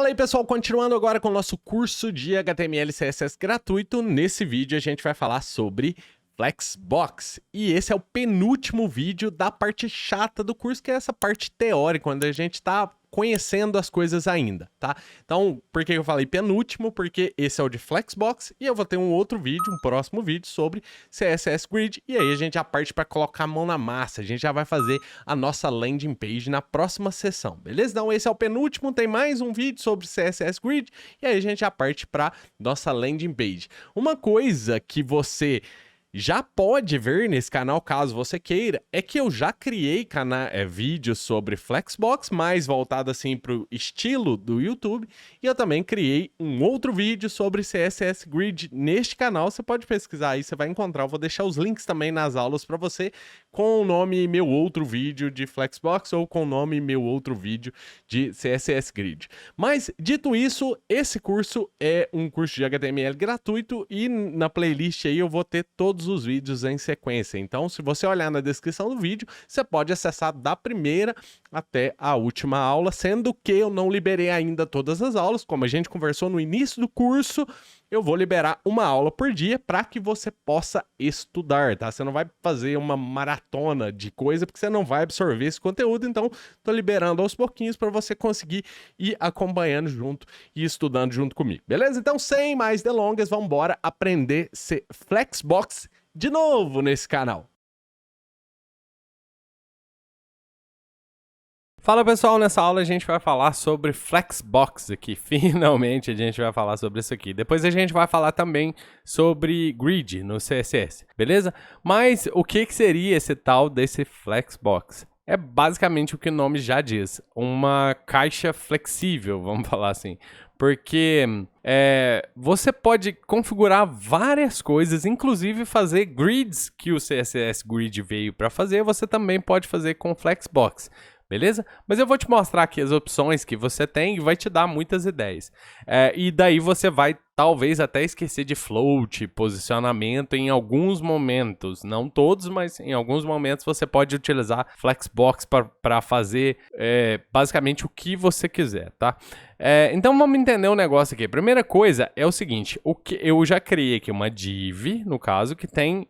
Fala aí, pessoal, continuando agora com o nosso curso de HTML e CSS gratuito. Nesse vídeo a gente vai falar sobre Flexbox. E esse é o penúltimo vídeo da parte chata do curso, que é essa parte teórica, onde a gente tá conhecendo as coisas ainda, tá? Então, por que eu falei penúltimo? Porque esse é o de Flexbox e eu vou ter um outro vídeo, um próximo vídeo sobre CSS Grid, e aí a gente já parte para colocar a mão na massa, a gente já vai fazer a nossa landing page na próxima sessão, beleza? Então esse é o penúltimo, tem mais um vídeo sobre CSS Grid, e aí a gente já parte para nossa landing page. Uma coisa que você já pode ver nesse canal, caso você queira, é que eu já criei vídeos sobre Flexbox, mais voltado assim para o estilo do YouTube, e eu também criei um outro vídeo sobre CSS Grid neste canal. Você pode pesquisar aí, você vai encontrar, eu vou deixar os links também nas aulas para você, com o nome meu outro vídeo de Flexbox ou com o nome meu outro vídeo de CSS Grid. Mas, dito isso, esse curso é um curso de HTML gratuito e na playlist aí eu vou ter todos os vídeos em sequência. Então, se você olhar na descrição do vídeo, você pode acessar da primeira até a última aula, sendo que eu não liberei ainda todas as aulas. Como a gente conversou no início do curso, eu vou liberar uma aula por dia para que você possa estudar, tá? Você não vai fazer uma maratona de coisa porque você não vai absorver esse conteúdo, então tô liberando aos pouquinhos para você conseguir ir acompanhando junto e estudando junto comigo, beleza? Então, sem mais delongas, vamos embora aprender Flexbox de novo nesse canal. Fala pessoal, nessa aula a gente vai falar sobre Flexbox aqui, finalmente a gente vai falar sobre isso aqui. Depois a gente vai falar também sobre Grid no CSS, beleza? Mas o que seria esse tal desse Flexbox? É basicamente o que o nome já diz, uma caixa flexível, vamos falar assim. Porque você pode configurar várias coisas, inclusive fazer grids que o CSS Grid veio para fazer, você também pode fazer com Flexbox. Beleza? Mas eu vou te mostrar aqui as opções que você tem e vai te dar muitas ideias. E daí você vai talvez até esquecer de float, posicionamento em alguns momentos. Não todos, mas em alguns momentos você pode utilizar Flexbox para fazer basicamente o que você quiser, tá? Então vamos entender um negócio aqui. A primeira coisa é o seguinte, eu já criei aqui uma div, no caso, que tem...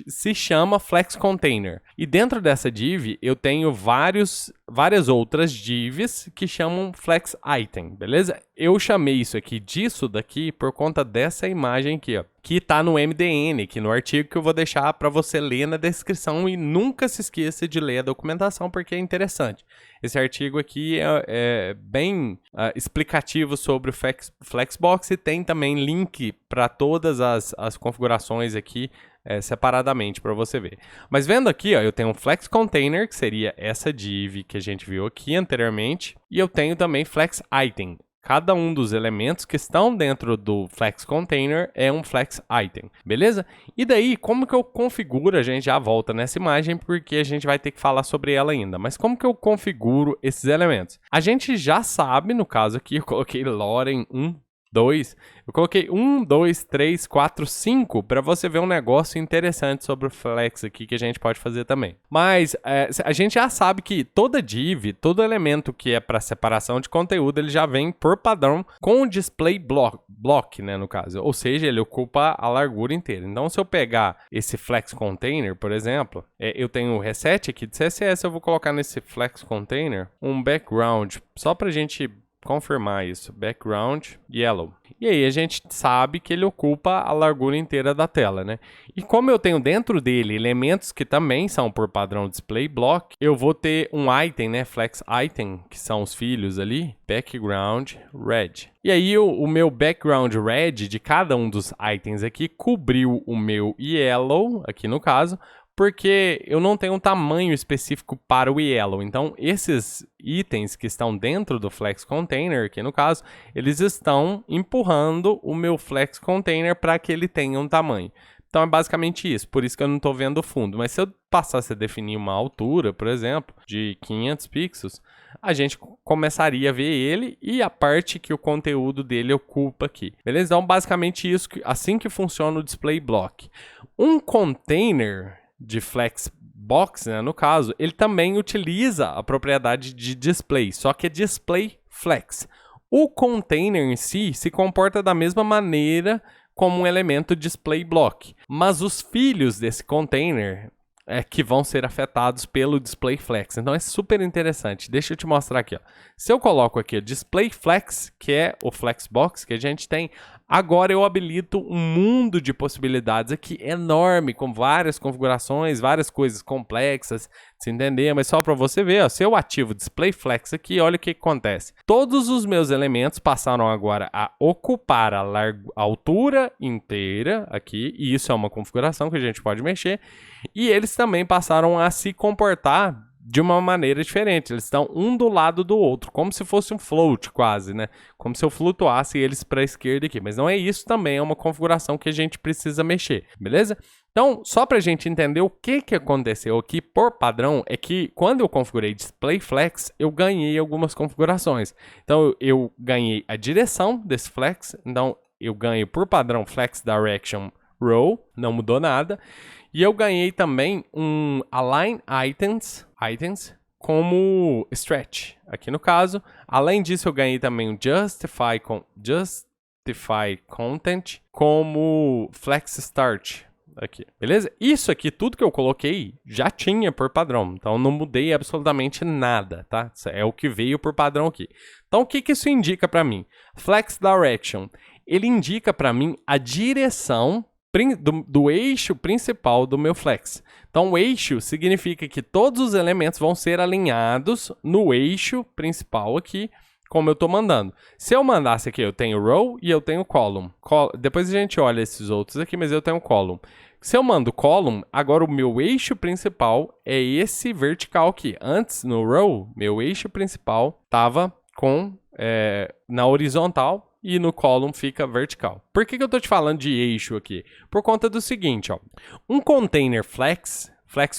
se chama Flex Container. E dentro dessa div eu tenho várias outras divs que chamam Flex Item, beleza? Eu chamei isso aqui disso daqui por conta dessa imagem aqui, ó, que tá no MDN, aqui no artigo que eu vou deixar para você ler na descrição, e nunca se esqueça de ler a documentação porque é interessante. Esse artigo aqui é bem explicativo sobre o Flexbox e tem também link para todas as configurações aqui separadamente para você ver. Mas vendo aqui, ó, eu tenho um Flex Container, que seria essa div que a gente viu aqui anteriormente, e eu tenho também Flex Item. Cada um dos elementos que estão dentro do Flex Container é um Flex Item, beleza? E daí, como que eu configuro? A gente já volta nessa imagem porque a gente vai ter que falar sobre ela ainda. Mas como que eu configuro esses elementos? A gente já sabe, no caso aqui, eu coloquei Loren 1, 2, eu coloquei 1, 2, 3, 4, 5 para você ver um negócio interessante sobre o Flex aqui que a gente pode fazer também. Mas a gente já sabe que toda div, todo elemento que é para separação de conteúdo, ele já vem por padrão com o display block, né, no caso. Ou seja, ele ocupa a largura inteira. Então, se eu pegar esse Flex Container, por exemplo, eu tenho o reset aqui de CSS, eu vou colocar nesse Flex Container um background, só para a gente confirmar isso, background yellow. E aí a gente sabe que ele ocupa a largura inteira da tela, né? E como eu tenho dentro dele elementos que também são por padrão display block, eu vou ter um item, né? Flex item, que são os filhos ali, background red. E aí o meu background red de cada um dos itens aqui cobriu o meu yellow, aqui no caso, porque eu não tenho um tamanho específico para o yellow. Então, esses itens que estão dentro do Flex Container, aqui no caso, eles estão empurrando o meu Flex Container para que ele tenha um tamanho. Então, é basicamente isso. Por isso que eu não estou vendo o fundo. Mas se eu passasse a definir uma altura, por exemplo, de 500 pixels, a gente começaria a ver ele e a parte que o conteúdo dele ocupa aqui. Beleza? Então, basicamente isso, assim que funciona o display block. Um container de Flexbox, né, no caso, ele também utiliza a propriedade de display, só que é display flex. O container em si se comporta da mesma maneira como um elemento display block, mas os filhos desse container é que vão ser afetados pelo display flex. Então é super interessante. Deixa eu te mostrar aqui, ó. Se eu coloco aqui o display flex, que é o flexbox que a gente tem, agora eu habilito um mundo de possibilidades aqui enorme, com várias configurações, várias coisas complexas, de se entender, mas só para você ver, ó, se eu ativo o display flex aqui, olha o que acontece. Todos os meus elementos passaram agora a ocupar a altura inteira aqui, e isso é uma configuração que a gente pode mexer, e eles também passaram a se comportar de uma maneira diferente. Eles estão um do lado do outro, como se fosse um float quase, né? Como se eu flutuasse eles para a esquerda aqui. Mas não é isso, também é uma configuração que a gente precisa mexer, beleza? Então, só para a gente entender o que aconteceu aqui por padrão, é que quando eu configurei Display Flex, eu ganhei algumas configurações. Então, eu ganhei a direção desse flex, então eu ganho por padrão Flex Direction Row, não mudou nada. E eu ganhei também um Align Items como Stretch, aqui no caso. Além disso, eu ganhei também um Justify Content como Flex Start, aqui, beleza? Isso aqui, tudo que eu coloquei, já tinha por padrão, então não mudei absolutamente nada, tá? Isso é o que veio por padrão aqui. Então, o que isso indica para mim? Flex Direction, ele indica para mim a direção do eixo principal do meu flex. Então, o eixo significa que todos os elementos vão ser alinhados no eixo principal aqui, como eu estou mandando. Se eu mandasse aqui, eu tenho row e eu tenho column. Depois a gente olha esses outros aqui, mas eu tenho column. Se eu mando column, agora o meu eixo principal é esse vertical aqui. Antes, no row, meu eixo principal estava na horizontal, e no column fica vertical. Por que eu estou te falando de eixo aqui? Por conta do seguinte, ó. Um container flex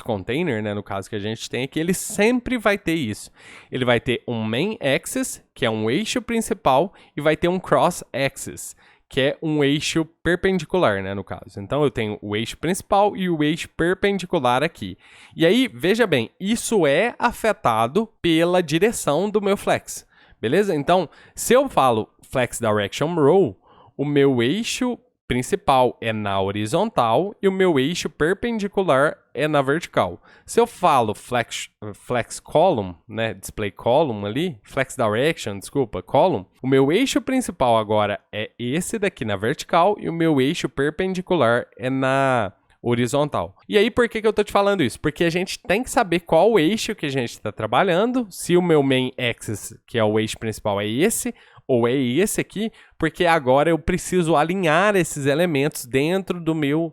container, né, no caso que a gente tem aqui, ele sempre vai ter isso. Ele vai ter um main axis, que é um eixo principal, e vai ter um cross axis, que é um eixo perpendicular, né, no caso. Então, eu tenho o eixo principal e o eixo perpendicular aqui. E aí, veja bem, isso é afetado pela direção do meu flex. Beleza? Então, se eu falo Flex Direction Row, o meu eixo principal é na horizontal e o meu eixo perpendicular é na vertical. Se eu falo Flex Column, né, Display Column ali, Flex Direction, desculpa, Column, o meu eixo principal agora é esse daqui na vertical e o meu eixo perpendicular é na horizontal. E aí, por que eu tô te falando isso? Porque a gente tem que saber qual eixo que a gente está trabalhando, se o meu main axis, que é o eixo principal, é esse, ou é esse aqui, porque agora eu preciso alinhar esses elementos dentro do meu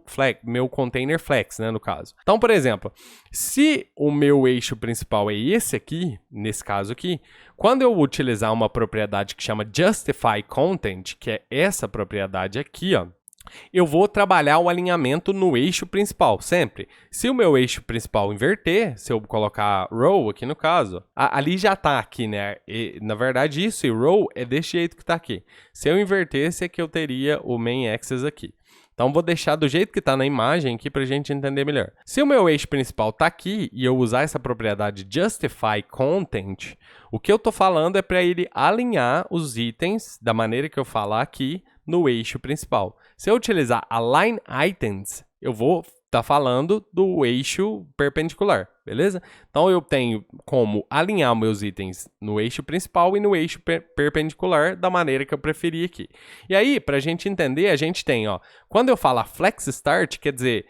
container flex, né, no caso. Então, por exemplo, se o meu eixo principal é esse aqui, nesse caso aqui, quando eu utilizar uma propriedade que chama Justify Content, que é essa propriedade aqui, ó, eu vou trabalhar o alinhamento no eixo principal, sempre. Se o meu eixo principal inverter, se eu colocar row aqui no caso, ali já tá aqui, né? E, na verdade, isso e row é desse jeito que tá aqui. Se eu invertesse, é que eu teria o main axis aqui. Então, vou deixar do jeito que está na imagem aqui para a gente entender melhor. Se o meu eixo principal está aqui e eu usar essa propriedade Justify Content, o que eu estou falando é para ele alinhar os itens da maneira que eu falar aqui no eixo principal. Se eu utilizar Align Items, eu vou estar falando do eixo perpendicular, beleza? Então, eu tenho como alinhar meus itens no eixo principal e no eixo perpendicular da maneira que eu preferir aqui. E aí, para a gente entender, a gente tem, ó, quando eu falar Flex Start, quer dizer,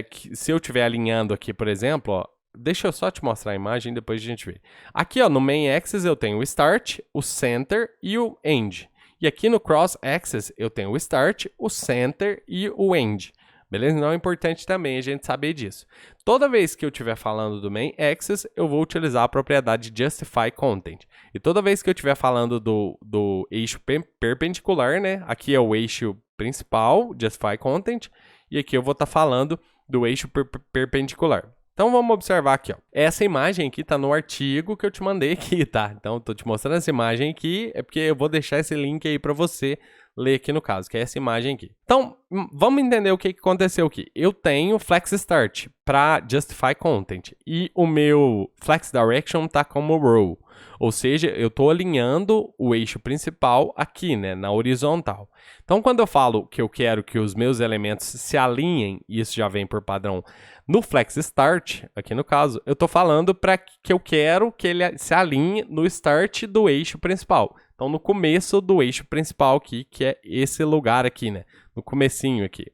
que se eu estiver alinhando aqui, por exemplo, ó, deixa eu só te mostrar a imagem, depois a gente vê. Aqui, ó, no Main Axis eu tenho o Start, o Center e o End. E aqui no Cross Axis eu tenho o Start, o Center e o End. Beleza? Então é importante também a gente saber disso. Toda vez que eu estiver falando do Main Axis, eu vou utilizar a propriedade Justify Content. E toda vez que eu estiver falando do eixo perpendicular, né? Aqui é o eixo principal, Justify Content, e aqui eu vou estar falando do eixo perpendicular. Então, vamos observar aqui, ó. Essa imagem aqui tá no artigo que eu te mandei aqui, tá? Então, eu tô te mostrando essa imagem aqui, é porque eu vou deixar esse link aí para você ler aqui no caso, que é essa imagem aqui. Então, vamos entender o que aconteceu aqui. Eu tenho Flex Start para Justify Content e o meu Flex Direction tá como Row. Ou seja, eu estou alinhando o eixo principal aqui, né, na horizontal. Então, quando eu falo que eu quero que os meus elementos se alinhem, e isso já vem por padrão no Flex Start, aqui no caso, eu estou falando para que eu quero que ele se alinhe no start do eixo principal. Então, no começo do eixo principal aqui, que é esse lugar aqui, né, no comecinho aqui.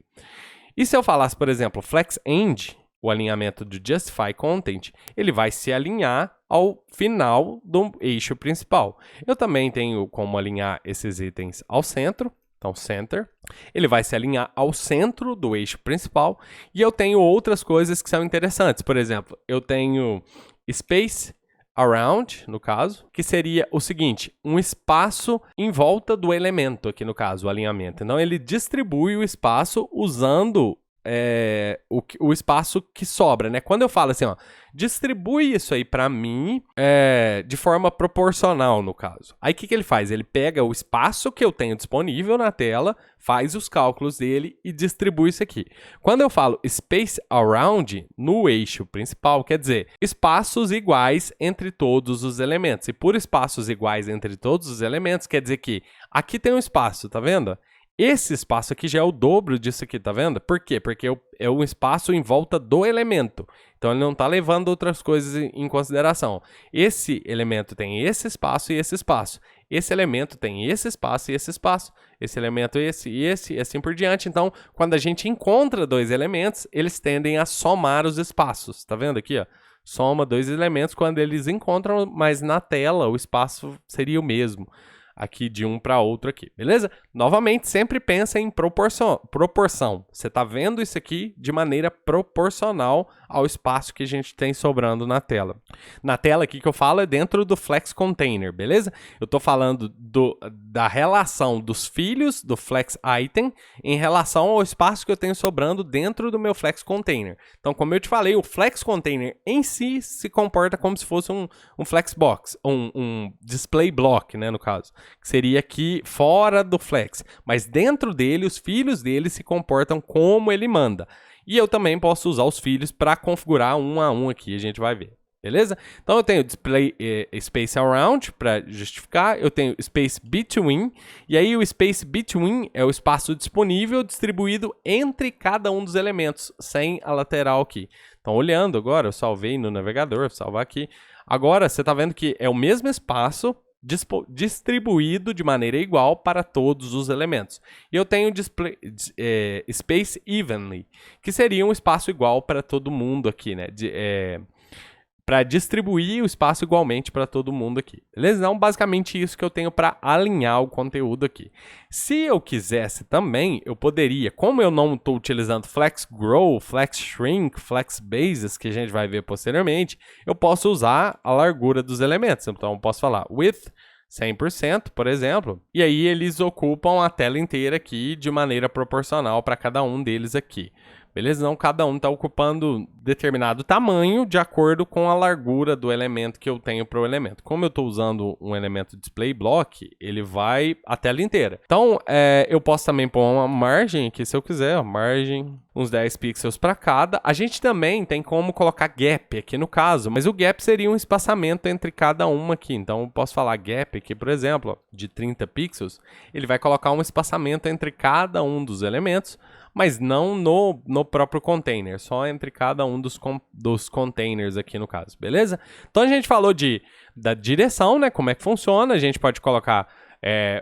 E se eu falasse, por exemplo, Flex End, o alinhamento do Justify Content, ele vai se alinhar ao final do eixo principal. Eu também tenho como alinhar esses itens ao centro. Então, Center, ele vai se alinhar ao centro do eixo principal. E eu tenho outras coisas que são interessantes. Por exemplo, eu tenho Space Around, no caso, que seria o seguinte, um espaço em volta do elemento, aqui no caso, o alinhamento. Então, ele distribui o espaço usando o espaço que sobra, né? Quando eu falo assim, ó, distribui isso aí para mim de forma proporcional, no caso. Aí o que ele faz? Ele pega o espaço que eu tenho disponível na tela, faz os cálculos dele e distribui isso aqui. Quando eu falo space around no eixo principal, quer dizer espaços iguais entre todos os elementos. E por espaços iguais entre todos os elementos, quer dizer que aqui tem um espaço, tá vendo? Esse espaço aqui já é o dobro disso aqui, tá vendo? Por quê? Porque é um espaço em volta do elemento. Então, ele não está levando outras coisas em consideração. Esse elemento tem esse espaço e esse espaço. Esse elemento tem esse espaço e esse espaço. Esse elemento esse e esse, e assim por diante. Então, quando a gente encontra dois elementos, eles tendem a somar os espaços. Tá vendo aqui, ó? Soma dois elementos quando eles encontram, mas na tela o espaço seria o mesmo. Aqui de um para outro aqui, beleza? Novamente, sempre pensa em proporção. Você está vendo isso aqui de maneira proporcional ao espaço que a gente tem sobrando na tela. Na tela aqui que eu falo é dentro do Flex Container, beleza? Eu estou falando da relação dos filhos do Flex Item em relação ao espaço que eu tenho sobrando dentro do meu Flex Container. Então, como eu te falei, o Flex Container em si se comporta como se fosse um Flex Box, um Display Block, né, no caso. Que seria aqui fora do Flex, mas dentro dele, os filhos dele se comportam como ele manda. E eu também posso usar os filhos para configurar um a um aqui, a gente vai ver, beleza? Então eu tenho Display Space Around para justificar, eu tenho Space Between, e aí o Space Between é o espaço disponível distribuído entre cada um dos elementos, sem a lateral aqui. Então olhando agora, eu salvei no navegador, vou salvar aqui. Agora você está vendo que é o mesmo espaço, distribuído de maneira igual para todos os elementos. E eu tenho Space Evenly, que seria um espaço igual para todo mundo aqui, né? Para distribuir o espaço igualmente para todo mundo aqui. Beleza? Então, basicamente isso que eu tenho para alinhar o conteúdo aqui. Se eu quisesse também, eu poderia, como eu não estou utilizando Flex Grow, Flex Shrink, Flex Bases, que a gente vai ver posteriormente, eu posso usar a largura dos elementos. Então, eu posso falar width 100%, por exemplo, e aí eles ocupam a tela inteira aqui de maneira proporcional para cada um deles aqui. Beleza? Então, cada um está ocupando determinado tamanho de acordo com a largura do elemento que eu tenho para o elemento. Como eu estou usando um elemento display block, ele vai a tela inteira. Então, eu posso também pôr uma margem aqui, se eu quiser, margem, uns 10 pixels para cada. A gente também tem como colocar gap aqui no caso, mas o gap seria um espaçamento entre cada uma aqui. Então, eu posso falar gap aqui, por exemplo, de 30 pixels. Ele vai colocar um espaçamento entre cada um dos elementos, mas não no próprio container, só entre cada um dos containers aqui no caso, beleza? Então a gente falou da direção, né? Como é que funciona? A gente pode colocar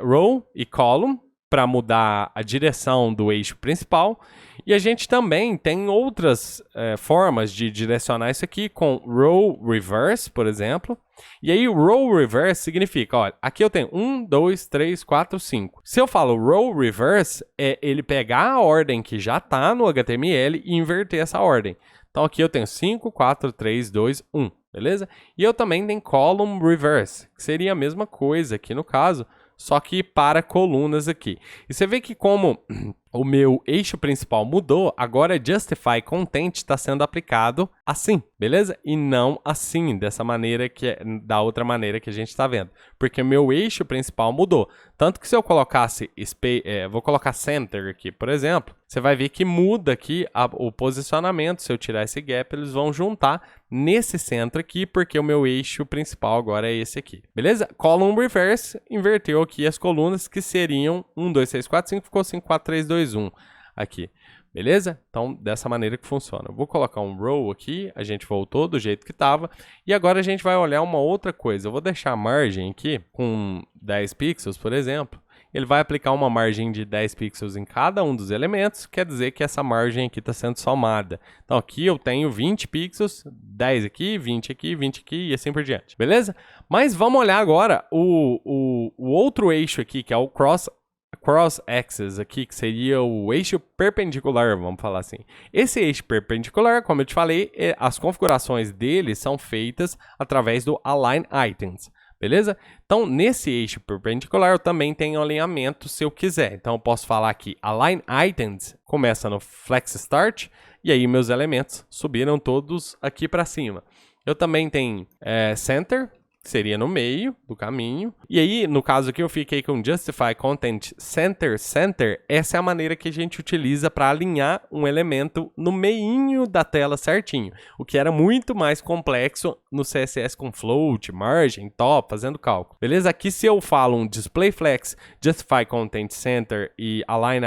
row e column para mudar a direção do eixo principal. E a gente também tem outras formas de direcionar isso aqui com row reverse, por exemplo. E aí, row reverse significa, olha, aqui eu tenho 1, 2, 3, 4, 5. Se eu falo row reverse, é ele pegar a ordem que já está no HTML e inverter essa ordem. Então, aqui eu tenho 5, 4, 3, 2, 1, beleza? E eu também tenho column reverse, que seria a mesma coisa aqui no caso, só que para colunas aqui. E você vê que como o meu eixo principal mudou, agora Justify Content está sendo aplicado assim, beleza? E não assim, dessa maneira da outra maneira que a gente está vendo. Porque o meu eixo principal mudou. Tanto que se eu colocasse, vou colocar Center aqui, por exemplo, você vai ver que muda aqui o posicionamento. Se eu tirar esse gap, eles vão juntar nesse centro aqui, porque o meu eixo principal agora é esse aqui, beleza? Column Reverse inverteu aqui as colunas que seriam 1, 2, 3, 4, 5, ficou 5, 4, 3, 2, 1 aqui. Beleza? Então, dessa maneira que funciona. Eu vou colocar um row aqui, a gente voltou do jeito que estava. E agora a gente vai olhar uma outra coisa. Eu vou deixar a margem aqui com 10 pixels, por exemplo. Ele vai aplicar uma margem de 10 pixels em cada um dos elementos, quer dizer que essa margem aqui está sendo somada. Então, aqui eu tenho 20 pixels, 10 aqui, 20 aqui, 20 aqui e assim por diante. Beleza? Mas vamos olhar agora o outro eixo aqui, que é o cross-axis aqui, que seria o eixo perpendicular, vamos falar assim. Esse eixo perpendicular, como eu te falei, as configurações dele são feitas através do Align Items, beleza? Então, nesse eixo perpendicular, eu também tenho alinhamento se eu quiser. Então, eu posso falar que Align Items começa no Flex Start, e aí meus elementos subiram todos aqui para cima. Eu também tenho Center, que seria no meio do caminho. E aí, no caso aqui, eu fiquei com Justify Content Center. Essa é a maneira que a gente utiliza para alinhar um elemento no meinho da tela certinho. O que era muito mais complexo no CSS com float, margin, top, fazendo cálculo. Beleza? Aqui, se eu falo um Display Flex, Justify Content Center e Align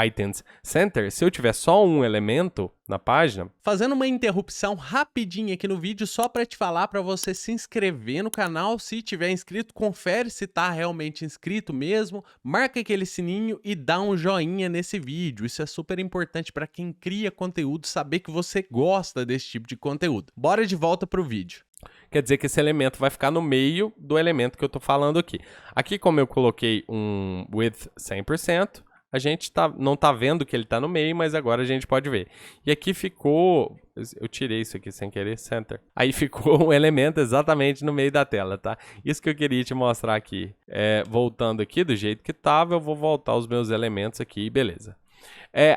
Items Center, se eu tiver só um elemento na página. Fazendo uma interrupção rapidinha aqui no vídeo, só para te falar para você se inscrever no canal. Se tiver inscrito, confere se tá realmente inscrito mesmo, marca aquele sininho e dá um joinha nesse vídeo. Isso é super importante para quem cria conteúdo, saber que você gosta desse tipo de conteúdo. Bora de volta pro vídeo. Quer dizer que esse elemento vai ficar no meio do elemento que eu estou falando aqui. Aqui, como eu coloquei um width 100%, a gente não está vendo que ele está no meio, mas agora a gente pode ver. E aqui ficou... Eu tirei isso aqui sem querer, Center. Aí ficou um elemento exatamente no meio da tela, tá? Isso que eu queria te mostrar aqui. Voltando aqui do jeito que estava, eu vou voltar os meus elementos aqui, beleza.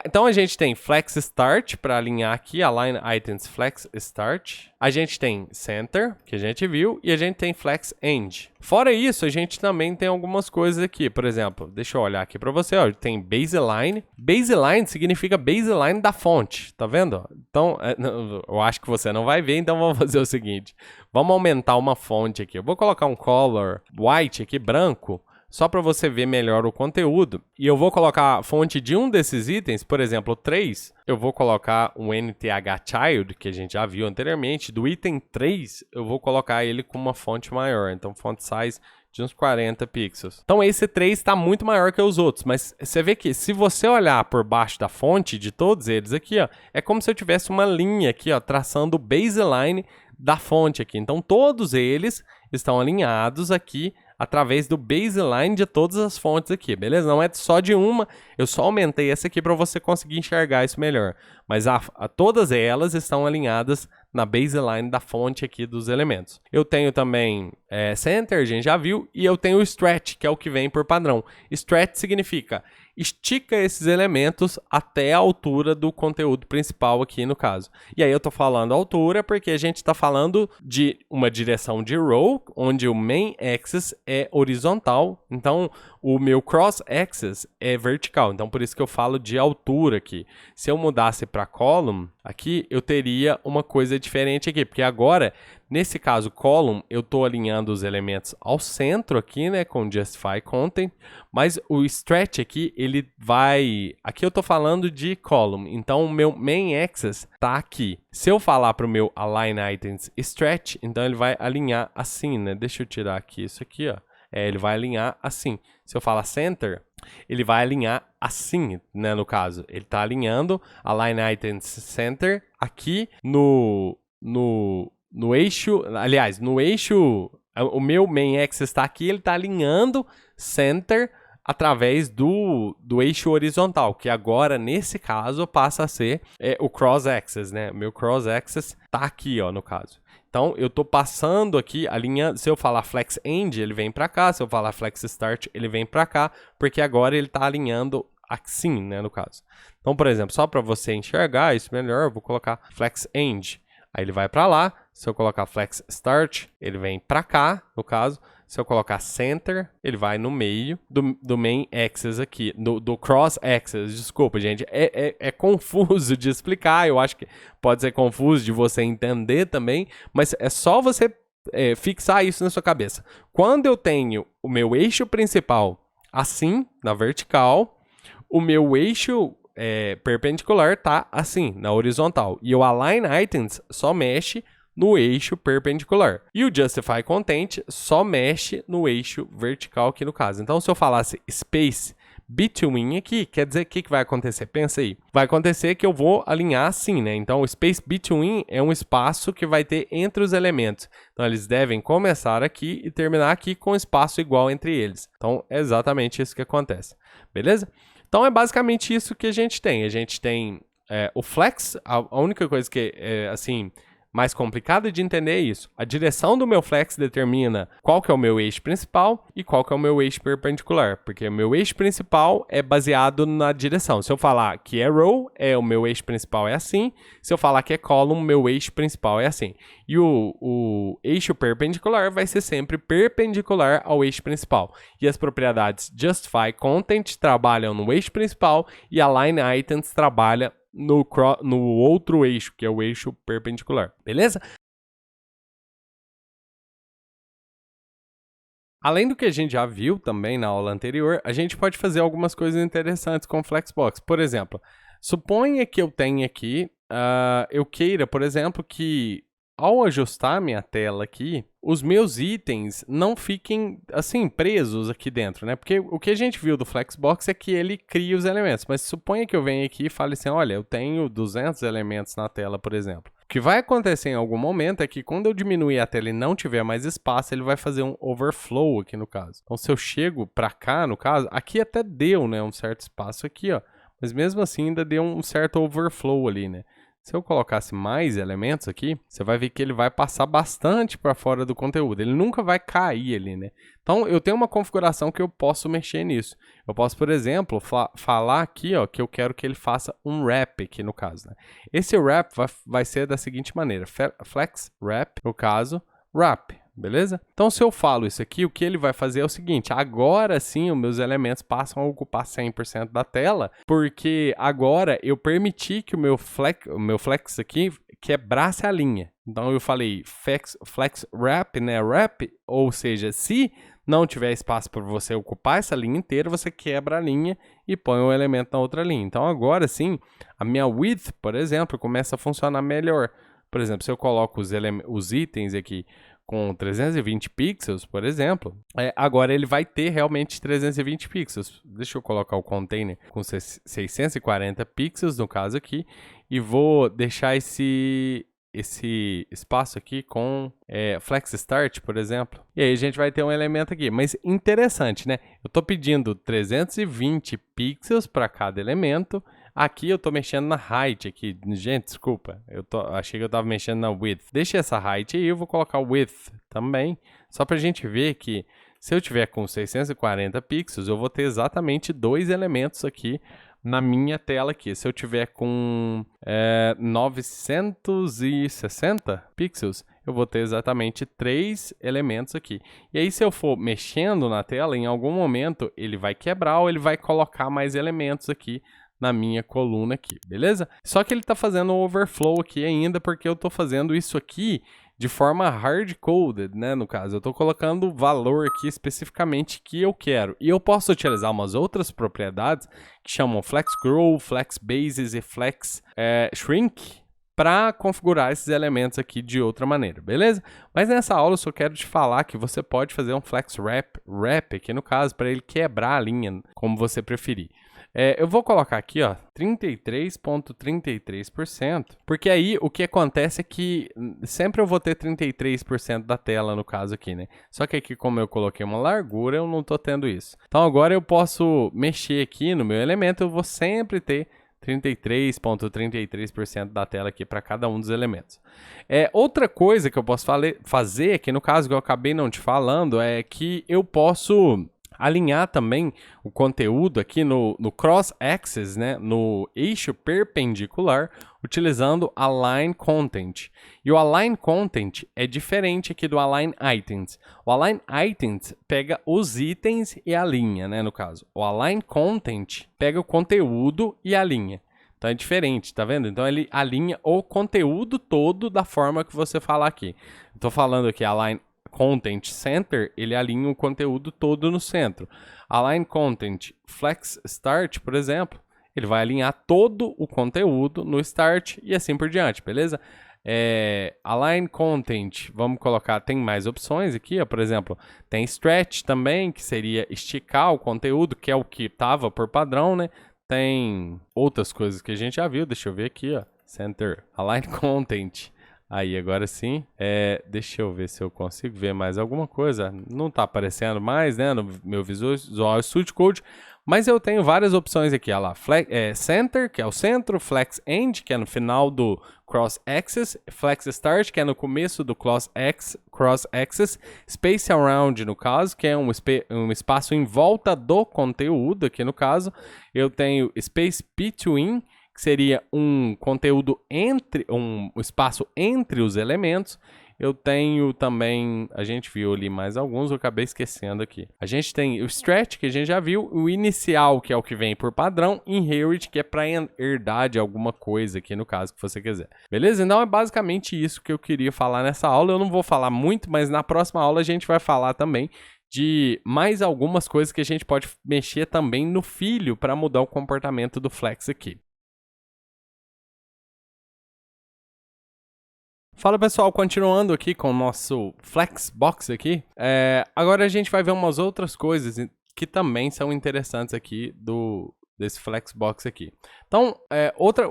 Então a gente tem Flex Start para alinhar aqui, Align Items Flex Start. A gente tem Center, que a gente viu, e a gente tem Flex End. Fora isso, a gente também tem algumas coisas aqui. Por exemplo, deixa eu olhar aqui para você, ó, tem Baseline. Baseline significa baseline da fonte, tá vendo? Então, eu acho que você não vai ver, então vamos fazer o seguinte. Vamos aumentar uma fonte aqui. Eu vou colocar um color white aqui, branco, só para você ver melhor o conteúdo. E eu vou colocar a fonte de um desses itens, por exemplo, 3. Eu vou colocar um NTH Child, que a gente já viu anteriormente. Do item 3, eu vou colocar ele com uma fonte maior. Então, font size de uns 40 pixels. Então, esse 3 está muito maior que os outros. Mas você vê que se você olhar por baixo da fonte de todos eles aqui, ó, é como se eu tivesse uma linha aqui, ó, traçando o baseline da fonte aqui. Então, todos eles estão alinhados aqui através do baseline de todas as fontes aqui, beleza? Não é só de uma, eu só aumentei essa aqui para você conseguir enxergar isso melhor. Mas todas elas estão alinhadas na baseline da fonte aqui dos elementos. Eu tenho também Center, a gente já viu, e eu tenho o Stretch, que é o que vem por padrão. Stretch significa estica esses elementos até a altura do conteúdo principal aqui no caso. E aí eu estou falando altura porque a gente está falando de uma direção de row, onde o main axis é horizontal, então o meu cross axis é vertical, então por isso que eu falo de altura aqui. Se eu mudasse para column, aqui eu teria uma coisa diferente aqui, porque agora, nesse caso column, eu estou alinhando os elementos ao centro aqui, né, com Justify Content, mas o stretch aqui, ele vai... Aqui eu estou falando de column, então o meu main axis está aqui. Se eu falar para o meu Align Items Stretch, então ele vai alinhar assim, né? Deixa eu tirar aqui isso aqui, ó. Ele vai alinhar assim. Se eu falar Center, ele vai alinhar assim, né, no caso. Ele está alinhando Align Items Center aqui no eixo... Aliás, no eixo... O meu main axis está aqui, ele está alinhando Center através do eixo horizontal, que agora, nesse caso, passa a ser o cross-axis, né? O meu cross-axis está aqui, ó, no caso. Então, eu estou passando aqui, alinhando. Se eu falar Flex End, ele vem para cá. Se eu falar Flex Start, ele vem para cá, porque agora ele está alinhando assim, né, no caso. Então, por exemplo, só para você enxergar isso melhor, eu vou colocar Flex End. Aí ele vai para lá. Se eu colocar Flex Start, ele vem para cá, no caso. Se eu colocar Center, ele vai no meio do Main Axis aqui, do Cross Axis. Desculpa, gente, é confuso de explicar, eu acho que pode ser confuso de você entender também, mas é só você fixar isso na sua cabeça. Quando eu tenho o meu eixo principal assim, na vertical, o meu eixo perpendicular tá assim, na horizontal. E o Align Items só mexe no eixo perpendicular. E o Justify Content só mexe no eixo vertical aqui no caso. Então, se eu falasse Space Between aqui, quer dizer, o que vai acontecer? Pensa aí. Vai acontecer que eu vou alinhar assim, né? Então, o Space Between é um espaço que vai ter entre os elementos. Então, eles devem começar aqui e terminar aqui com espaço igual entre eles. Então, é exatamente isso que acontece. Beleza? Então, é basicamente isso que a gente tem. A gente tem o Flex, a única coisa que assim, mais complicado de entender é isso. A direção do meu flex determina qual que é o meu eixo principal e qual que é o meu eixo perpendicular, porque o meu eixo principal é baseado na direção. Se eu falar que é row, o meu eixo principal é assim. Se eu falar que é column, meu eixo principal é assim. E o eixo perpendicular vai ser sempre perpendicular ao eixo principal. E as propriedades Justify Content trabalham no eixo principal e Align Items trabalha no outro eixo, que é o eixo perpendicular. Beleza? Além do que a gente já viu também na aula anterior, a gente pode fazer algumas coisas interessantes com o Flexbox. Por exemplo, suponha que eu tenha aqui, eu queira, por exemplo, que ao ajustar minha tela aqui, os meus itens não fiquem, assim, presos aqui dentro, né? Porque o que a gente viu do Flexbox é que ele cria os elementos. Mas suponha que eu venha aqui e fale assim, olha, eu tenho 200 elementos na tela, por exemplo. O que vai acontecer em algum momento é que quando eu diminuir a tela e não tiver mais espaço, ele vai fazer um overflow aqui no caso. Então, se eu chego para cá, no caso, aqui até deu, né, um certo espaço aqui, ó. Mas mesmo assim ainda deu um certo overflow ali, né? Se eu colocasse mais elementos aqui, você vai ver que ele vai passar bastante para fora do conteúdo. Ele nunca vai cair ali, né? Então, eu tenho uma configuração que eu posso mexer nisso. Eu posso, por exemplo, falar aqui, ó, que eu quero que ele faça um wrap aqui no caso, né? Esse wrap vai ser da seguinte maneira. Flex wrap, no caso, wrap. Beleza? Então, se eu falo isso aqui, o que ele vai fazer é o seguinte, agora sim os meus elementos passam a ocupar 100% da tela, porque agora eu permiti que o meu flex aqui quebrasse a linha. Então, eu falei flex wrap, né? Wrap, ou seja, se não tiver espaço para você ocupar essa linha inteira, você quebra a linha e põe o elemento na outra linha. Então, agora sim, a minha width, por exemplo, começa a funcionar melhor. Por exemplo, se eu coloco os itens aqui com 320 pixels, por exemplo, agora ele vai ter realmente 320 pixels. Deixa eu colocar o container com 640 pixels, no caso aqui, e vou deixar esse espaço aqui com Flex Start, por exemplo. E aí a gente vai ter um elemento aqui. Mas interessante, né? Eu estou pedindo 320 pixels para cada elemento. Aqui eu estou mexendo na height aqui. Gente, desculpa. Achei que eu estava mexendo na width. Deixa essa height aí, eu vou colocar o width também. Só para a gente ver que se eu tiver com 640 pixels, eu vou ter exatamente 2 elementos aqui na minha tela aqui. Se eu tiver com 960 pixels, eu vou ter exatamente 3 elementos aqui. E aí, se eu for mexendo na tela, em algum momento ele vai quebrar ou ele vai colocar mais elementos aqui na minha coluna aqui, beleza? Só que ele está fazendo um overflow aqui ainda, porque eu estou fazendo isso aqui de forma hard-coded, né, no caso. Eu estou colocando o valor aqui especificamente que eu quero. E eu posso utilizar umas outras propriedades que chamam Flex Grow, Flex Bases e Flex Shrink para configurar esses elementos aqui de outra maneira, beleza? Mas nessa aula eu só quero te falar que você pode fazer um Flex Wrap aqui no caso, para ele quebrar a linha, como você preferir. Eu vou colocar aqui, ó, 33,33%, porque aí o que acontece é que sempre eu vou ter 33% da tela no caso aqui, né? Só que aqui, como eu coloquei uma largura, eu não tô tendo isso. Então agora eu posso mexer aqui no meu elemento, eu vou sempre ter 33,33% da tela aqui para cada um dos elementos. Outra coisa que eu posso fazer aqui no caso, que eu acabei não te falando, é que eu posso alinhar também o conteúdo aqui no cross-axis, né, no eixo perpendicular, utilizando Align Content. E o Align Content é diferente aqui do Align Items. O Align Items pega os itens e alinha, né, no caso. O Align Content pega o conteúdo e alinha. Então é diferente, tá vendo? Então ele alinha o conteúdo todo da forma que você falar aqui. Estou falando aqui Align Content Center, ele alinha o conteúdo todo no centro. Align Content Flex Start, por exemplo, ele vai alinhar todo o conteúdo no Start e assim por diante, beleza? Align Content, vamos colocar, tem mais opções aqui, ó, por exemplo, tem Stretch também, que seria esticar o conteúdo, que é o que estava por padrão, né? Tem outras coisas que a gente já viu, deixa eu ver aqui, ó, Center, Align Content. Aí, agora sim, deixa eu ver se eu consigo ver mais alguma coisa. Não tá aparecendo mais, né, no meu Visual Studio Code, mas eu tenho várias opções aqui, ó lá. Center, que é o centro, Flex End, que é no final do Cross Axis, Flex Start, que é no começo do Cross Axis, Space Around, no caso, que é um espaço em volta do conteúdo, aqui no caso. Eu tenho Space Between, que seria um conteúdo um espaço entre os elementos. Eu tenho também, a gente viu ali mais alguns, eu acabei esquecendo aqui. A gente tem o Stretch, que a gente já viu, o Inicial, que é o que vem por padrão, Inherit, que é para herdar de alguma coisa aqui, no caso que você quiser. Beleza? Então é basicamente isso que eu queria falar nessa aula. Eu não vou falar muito, mas na próxima aula a gente vai falar também de mais algumas coisas que a gente pode mexer também no filho para mudar o comportamento do Flex aqui. Fala pessoal, continuando aqui com o nosso Flexbox aqui, agora a gente vai ver umas outras coisas que também são interessantes aqui desse Flexbox aqui. Então,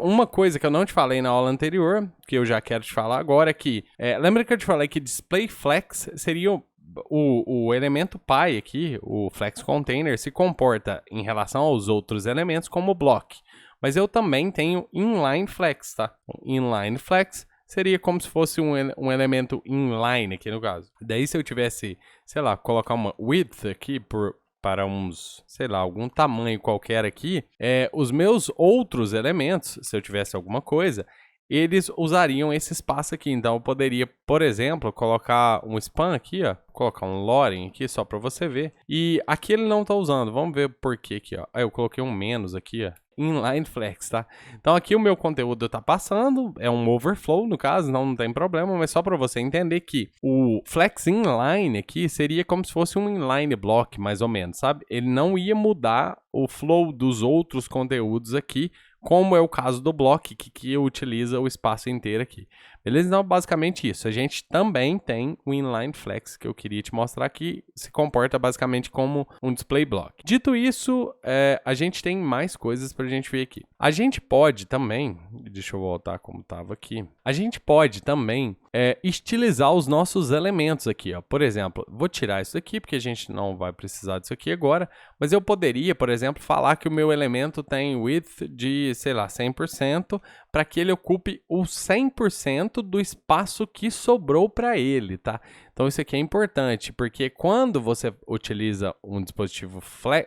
uma coisa que eu não te falei na aula anterior, que eu já quero te falar agora é que, lembra que eu te falei que Display Flex seria o elemento pai aqui, o Flex Container, se comporta em relação aos outros elementos como block, mas eu também tenho Inline Flex, tá? Inline Flex seria como se fosse um elemento inline aqui no caso. Daí se eu tivesse, sei lá, colocar uma width aqui para uns, sei lá, algum tamanho qualquer aqui, os meus outros elementos, se eu tivesse alguma coisa, eles usariam esse espaço aqui. Então eu poderia, por exemplo, colocar um span aqui, ó, colocar um loren aqui só para você ver. E aqui ele não está usando. Vamos ver por que aqui, ó. Eu coloquei um menos aqui, ó. Inline Flex, tá? Então aqui o meu conteúdo tá passando, é um overflow no caso, não tem problema, mas só para você entender que o Flex Inline aqui seria como se fosse um inline block, mais ou menos, sabe? Ele não ia mudar o flow dos outros conteúdos aqui, como é o caso do block, que utiliza o espaço inteiro aqui. Beleza? Então, basicamente isso. A gente também tem o Inline Flex, que eu queria te mostrar aqui, se comporta basicamente como um display block. Dito isso, a gente tem mais coisas para a gente ver aqui. A gente pode também, deixa eu voltar como estava aqui, a gente pode também estilizar os nossos elementos aqui, ó. Por exemplo, vou tirar isso aqui, porque a gente não vai precisar disso aqui agora, mas eu poderia, por exemplo, falar que o meu elemento tem width de, sei lá, 100%, para que ele ocupe o 100% do espaço que sobrou para ele, tá? Então isso aqui é importante, porque quando você utiliza um dispositivo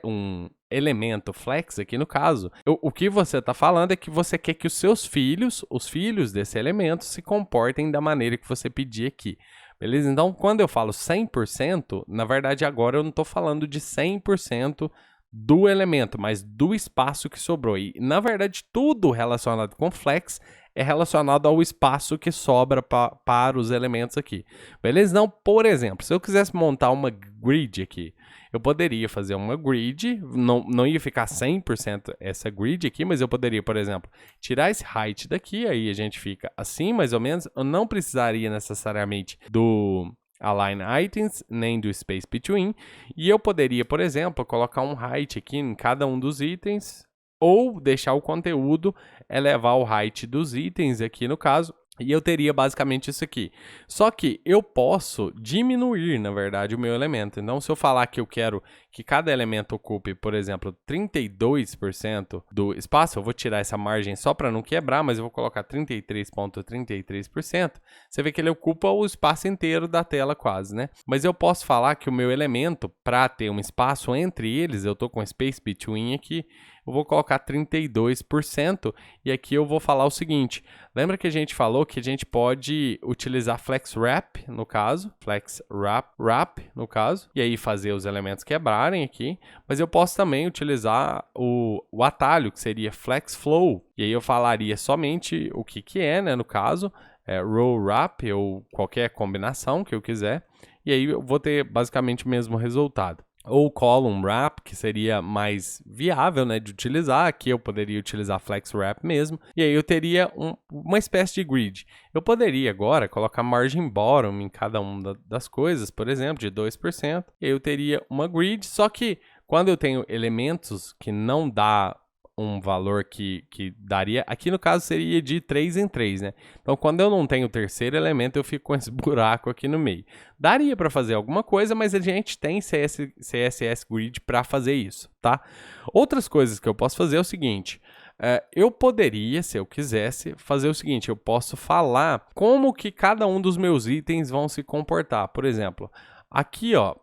um elemento flex aqui no caso, o que você está falando é que você quer que os seus filhos, os filhos desse elemento, se comportem da maneira que você pedir aqui. Beleza? Então, quando eu falo 100%, na verdade agora eu não estou falando de 100% do elemento, mas do espaço que sobrou. E, na verdade, tudo relacionado com flex é relacionado ao espaço que sobra para os elementos aqui. Beleza? Então, por exemplo, se eu quisesse montar uma grid aqui, eu poderia fazer uma grid, não ia ficar 100% essa grid aqui, mas eu poderia, por exemplo, tirar esse height daqui, aí a gente fica assim, mais ou menos. Eu não precisaria necessariamente do Align Items, nem do Space Between, e eu poderia, por exemplo, colocar um height aqui em cada um dos itens, ou deixar o conteúdo elevar o height dos itens aqui no caso, e eu teria basicamente isso aqui. Só que eu posso diminuir, na verdade, o meu elemento. Então, se eu falar que eu quero que cada elemento ocupe, por exemplo, 32% do espaço, eu vou tirar essa margem só para não quebrar, mas eu vou colocar 33,33%, você vê que ele ocupa o espaço inteiro da tela quase, né? Mas eu posso falar que o meu elemento, para ter um espaço entre eles, eu estou com space between aqui, eu vou colocar 32% e aqui eu vou falar o seguinte, lembra que a gente falou que a gente pode utilizar flex wrap, no caso, flex wrap, no caso, e aí fazer os elementos quebrarem aqui, mas eu posso também utilizar o atalho, que seria flex flow, e aí eu falaria somente o que é, né, no caso, row wrap ou qualquer combinação que eu quiser, e aí eu vou ter basicamente o mesmo resultado. Ou column wrap, que seria mais viável, né, de utilizar. Aqui eu poderia utilizar flex wrap mesmo. E aí eu teria uma espécie de grid. Eu poderia agora colocar margin bottom em cada uma das coisas, por exemplo, de 2%. E aí eu teria uma grid, só que quando eu tenho elementos que não dá um valor que daria, aqui no caso seria de 3 em 3, né? Então, quando eu não tenho o terceiro elemento, eu fico com esse buraco aqui no meio. Daria para fazer alguma coisa, mas a gente tem CSS Grid para fazer isso, tá? Outras coisas que eu posso fazer é o seguinte, eu poderia, se eu quisesse, fazer o seguinte, eu posso falar como que cada um dos meus itens vão se comportar. Por exemplo, aqui, ó,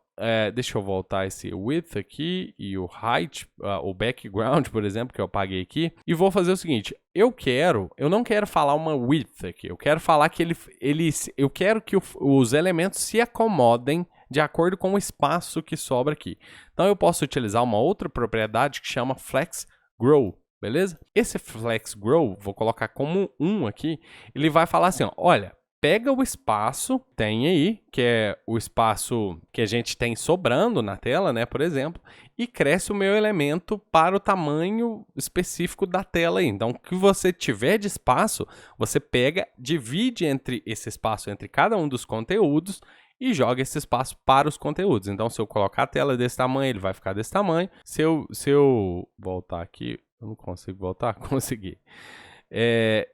deixa eu voltar esse width aqui e o height, o background, por exemplo, que eu apaguei aqui. E vou fazer o seguinte, eu não quero falar uma width aqui, eu quero falar que eu quero que os elementos se acomodem de acordo com o espaço que sobra aqui. Então eu posso utilizar uma outra propriedade que chama flex grow, beleza? Esse flex grow, vou colocar como 1 aqui, ele vai falar assim, ó, olha, pega o espaço, tem aí, que é o espaço que a gente tem sobrando na tela, né, por exemplo, e cresce o meu elemento para o tamanho específico da tela aí. Então, o que você tiver de espaço, você pega, divide esse espaço entre cada um dos conteúdos e joga esse espaço para os conteúdos. Então, se eu colocar a tela desse tamanho, ele vai ficar desse tamanho. Se eu voltar aqui, eu não consigo voltar? Consegui.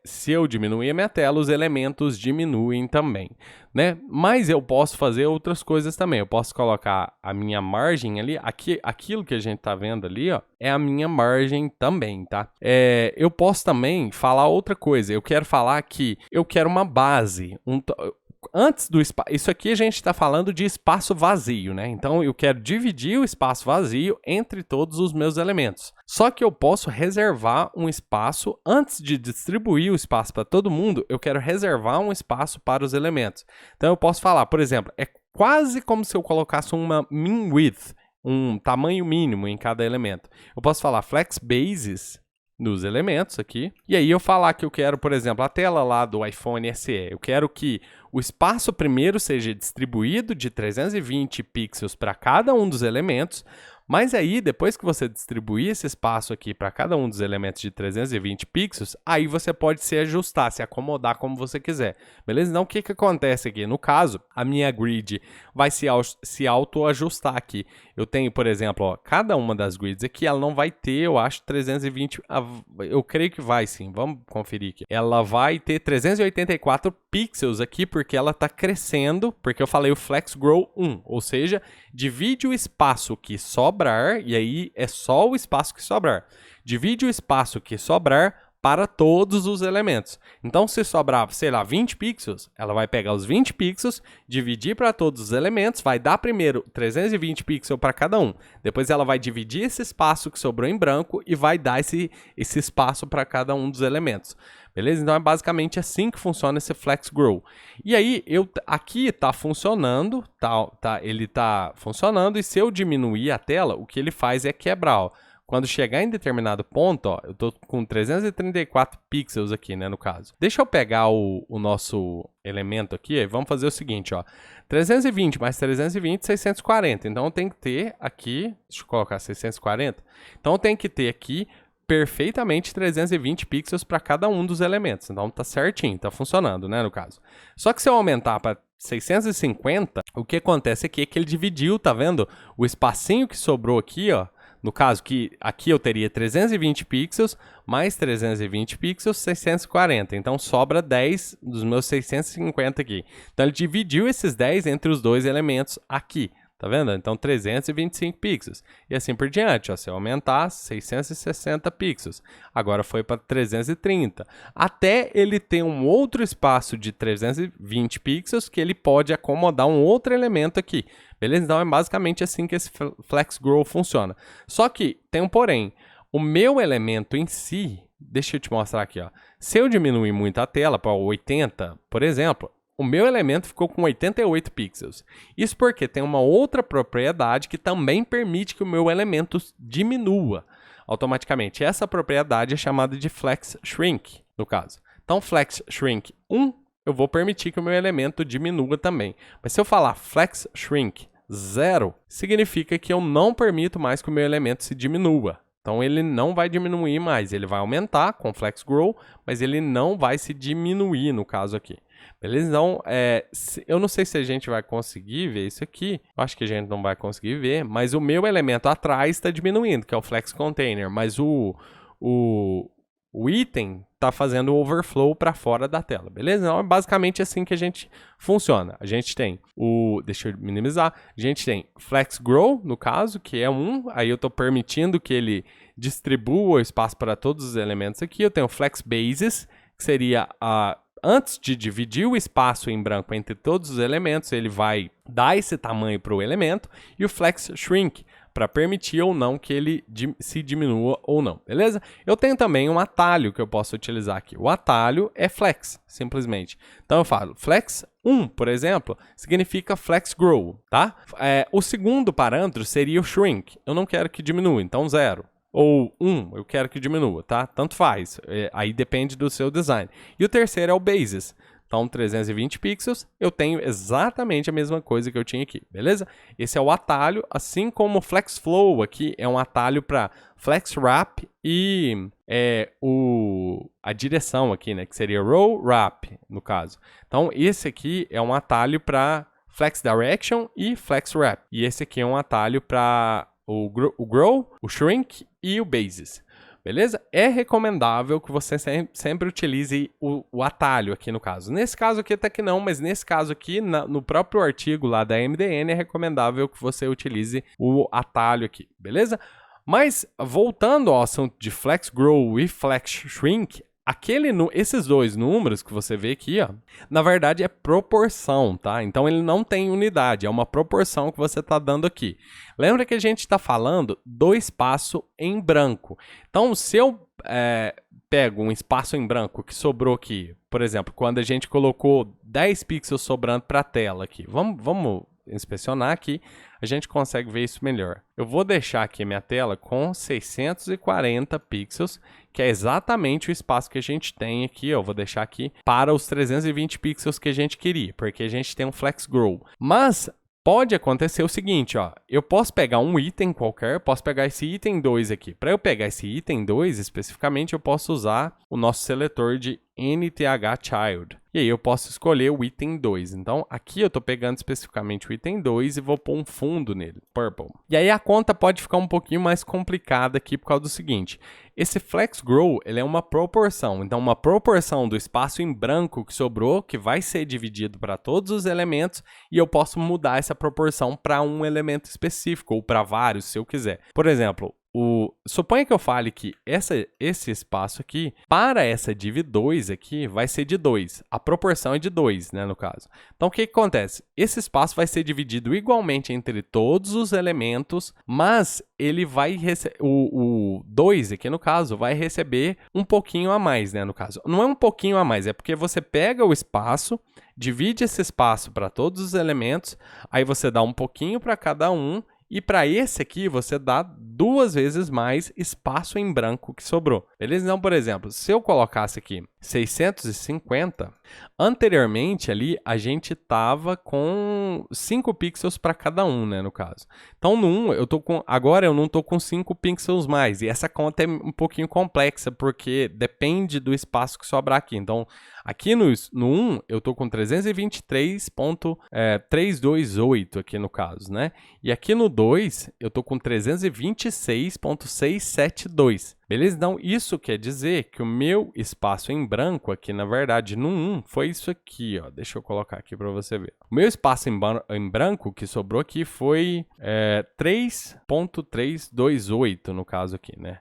Se eu diminuir a minha tela, os elementos diminuem também, né? Mas eu posso fazer outras coisas também. Eu posso colocar a minha margem ali, aquilo que a gente tá vendo ali, ó, é a minha margem também, tá? Eu posso também falar outra coisa. Eu quero falar que eu quero uma base, antes do espaço, isso aqui a gente está falando de espaço vazio, né? Então eu quero dividir o espaço vazio entre todos os meus elementos. Só que eu posso reservar um espaço, antes de distribuir o espaço para todo mundo, eu quero reservar um espaço para os elementos. Então eu posso falar, por exemplo, é quase como se eu colocasse uma min width, um tamanho mínimo em cada elemento. Eu posso falar flex bases nos elementos aqui, e aí eu falar que eu quero, por exemplo, a tela lá do iPhone SE, eu quero que o espaço primeiro seja distribuído de 320 pixels para cada um dos elementos, mas aí, depois que você distribuir esse espaço aqui para cada um dos elementos de 320 pixels, aí você pode se ajustar, se acomodar como você quiser, beleza? Então, o que acontece aqui? No caso, a minha grid vai se auto-ajustar aqui. Eu tenho, por exemplo, ó, cada uma das grids aqui, ela não vai ter, eu acho, 320... Eu creio que vai sim, vamos conferir aqui. Ela vai ter 384 pixels aqui, porque ela está crescendo, porque eu falei o Flex Grow 1, ou seja, divide o espaço que sobrar, e aí é só o espaço que sobrar. Divide o espaço que sobrar para todos os elementos. Então, se sobrar, sei lá, 20 pixels, ela vai pegar os 20 pixels, dividir para todos os elementos, vai dar primeiro 320 pixels para cada um. Depois ela vai dividir esse espaço que sobrou em branco e vai dar esse espaço para cada um dos elementos. Beleza? Então é basicamente assim que funciona esse Flex Grow. E aí, aqui está funcionando, ele está funcionando, e se eu diminuir a tela, o que ele faz é quebrar, ó. Quando chegar em determinado ponto, ó, eu estou com 334 pixels aqui, né, no caso. Deixa eu pegar o nosso elemento aqui, e vamos fazer o seguinte, ó. 320 mais 320, 640. Então, eu tenho que ter aqui, deixa eu colocar 640. Então, eu tenho que ter aqui perfeitamente 320 pixels para cada um dos elementos. Então, tá certinho, tá funcionando, né, no caso. Só que se eu aumentar para 650, o que acontece aqui é que ele dividiu, tá vendo? O espacinho que sobrou aqui, ó, no caso que aqui eu teria 320 pixels, mais 320 pixels, 640. Então, sobra 10 dos meus 650 aqui. Então, ele dividiu esses 10 entre os dois elementos aqui, Tá vendo? Então, 325 pixels. E assim por diante, ó, se eu aumentar, 660 pixels. Agora foi para 330. Até ele ter um outro espaço de 320 pixels que ele pode acomodar um outro elemento aqui. Beleza? Então, é basicamente assim que esse Flex Grow funciona. Só que tem um porém. O meu elemento em si, deixa eu te mostrar aqui, ó. Se eu diminuir muito a tela para 80, por exemplo, o meu elemento ficou com 88 pixels. Isso porque tem uma outra propriedade que também permite que o meu elemento diminua automaticamente. Essa propriedade é chamada de Flex Shrink, no caso. Então, Flex Shrink 1, eu vou permitir que o meu elemento diminua também. Mas se eu falar Flex Shrink 0, significa que eu não permito mais que o meu elemento se diminua. Então, ele não vai diminuir mais. Ele vai aumentar com Flex Grow, mas ele não vai se diminuir no caso aqui. Beleza? Então, eu não sei se a gente vai conseguir ver isso aqui. Eu acho que a gente não vai conseguir ver, mas o meu elemento atrás está diminuindo, que é o Flex Container. Mas o item está fazendo o overflow para fora da tela. Beleza? Então, é basicamente assim que a gente funciona. A gente tem deixa eu minimizar. A gente tem Flex Grow, no caso, que é 1. Aí eu estou permitindo que ele distribua o espaço para todos os elementos aqui. Eu tenho Flex Bases, que seria antes de dividir o espaço em branco entre todos os elementos, ele vai dar esse tamanho para o elemento, e o Flex Shrink, para permitir ou não que ele se diminua ou não, beleza? Eu tenho também um atalho que eu posso utilizar aqui. O atalho é Flex, simplesmente. Então eu falo Flex 1, por exemplo, significa Flex Grow, tá? O segundo parâmetro seria o Shrink. Eu não quero que diminua, então 0. Ou 1, eu quero que diminua, tá? Tanto faz. Aí depende do seu design. E o terceiro é o Bases. Então, 320 pixels, eu tenho exatamente a mesma coisa que eu tinha aqui, beleza? Esse é o atalho, assim como o Flex Flow aqui é um atalho para Flex Wrap e a direção aqui, né? Que seria Row Wrap, no caso. Então, esse aqui é um atalho para Flex Direction e Flex Wrap. E esse aqui é um atalho para o Grow, o Shrink e o Bases. Beleza? É recomendável que você sempre utilize o atalho aqui no caso. Nesse caso aqui até que não, mas nesse caso aqui, no próprio artigo lá da MDN, é recomendável que você utilize o atalho aqui, beleza? Mas, voltando ao assunto de Flex Grow e Flex Shrink, esses dois números que você vê aqui, ó, na verdade é proporção, tá? Então ele não tem unidade, é uma proporção que você está dando aqui. Lembra que a gente está falando do espaço em branco. Então, se eu pego um espaço em branco que sobrou aqui, por exemplo, quando a gente colocou 10 pixels sobrando para a tela aqui, vamos inspecionar aqui, a gente consegue ver isso melhor. Eu vou deixar aqui minha tela com 640 pixels, que é exatamente o espaço que a gente tem aqui. Eu vou deixar aqui para os 320 pixels que a gente queria, porque a gente tem um Flex Grow. Mas pode acontecer o seguinte, ó, eu posso pegar um item qualquer, posso pegar esse item 2 aqui. Para eu pegar esse item 2 especificamente, eu posso usar o nosso seletor de nthchild. E aí eu posso escolher o item 2. Então, aqui eu estou pegando especificamente o item 2 e vou pôr um fundo nele, purple. E aí a conta pode ficar um pouquinho mais complicada aqui por causa do seguinte. Esse Flex Grow, ele é uma proporção. Então, uma proporção do espaço em branco que sobrou, que vai ser dividido para todos os elementos, e eu posso mudar essa proporção para um elemento específico, ou para vários, se eu quiser. Por exemplo, suponha que eu fale que esse espaço aqui, para essa div 2 aqui, vai ser de 2. A proporção é de 2, né, no caso. Então, o que acontece? Esse espaço vai ser dividido igualmente entre todos os elementos, mas ele vai o 2 aqui, no caso, vai receber um pouquinho a mais, né, no caso. Não é um pouquinho a mais, é porque você pega o espaço, divide esse espaço para todos os elementos, aí você dá um pouquinho para cada um, e para esse aqui, você dá 2 vezes mais espaço em branco que sobrou. Beleza? Então, por exemplo, se eu colocasse aqui 650, anteriormente ali a gente tava com 5 pixels para cada um, né, no caso. Então, no 1, agora eu não tô com 5 pixels mais. E essa conta é um pouquinho complexa, porque depende do espaço que sobrar aqui. Então, aqui no 1, eu tô com 323.328 aqui no caso, né? E aqui no 2, eu tô com 326.672. Beleza? Então, isso quer dizer que o meu espaço em branco aqui, na verdade, no 1, foi isso aqui, ó. Deixa eu colocar aqui para você ver. O meu espaço em branco que sobrou aqui foi 3.328, no caso aqui, né?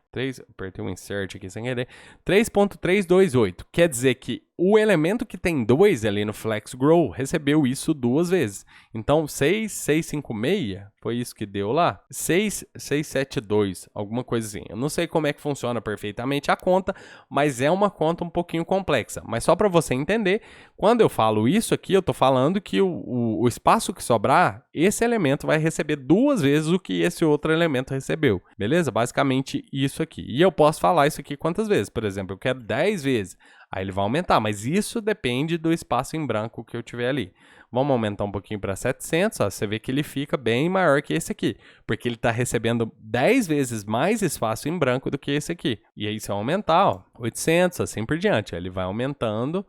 Apertei um insert aqui sem querer. 3.328. Quer dizer que o elemento que tem 2 ali no flex grow recebeu isso 2 vezes. Então, 6,656 foi isso que deu lá? 6,672, alguma coisa assim. Eu não sei como é que funciona perfeitamente a conta, mas é uma conta um pouquinho complexa. Mas só para você entender, quando eu falo isso aqui, eu estou falando que o espaço que sobrar, esse elemento vai receber 2 vezes o que esse outro elemento recebeu. Beleza? Basicamente isso aqui. E eu posso falar isso aqui quantas vezes? Por exemplo, eu quero 10 vezes. Aí ele vai aumentar, mas isso depende do espaço em branco que eu tiver ali. Vamos aumentar um pouquinho para 700, ó, você vê que ele fica bem maior que esse aqui, porque ele está recebendo 10 vezes mais espaço em branco do que esse aqui. E aí se eu aumentar, ó, 800, assim por diante, ele vai aumentando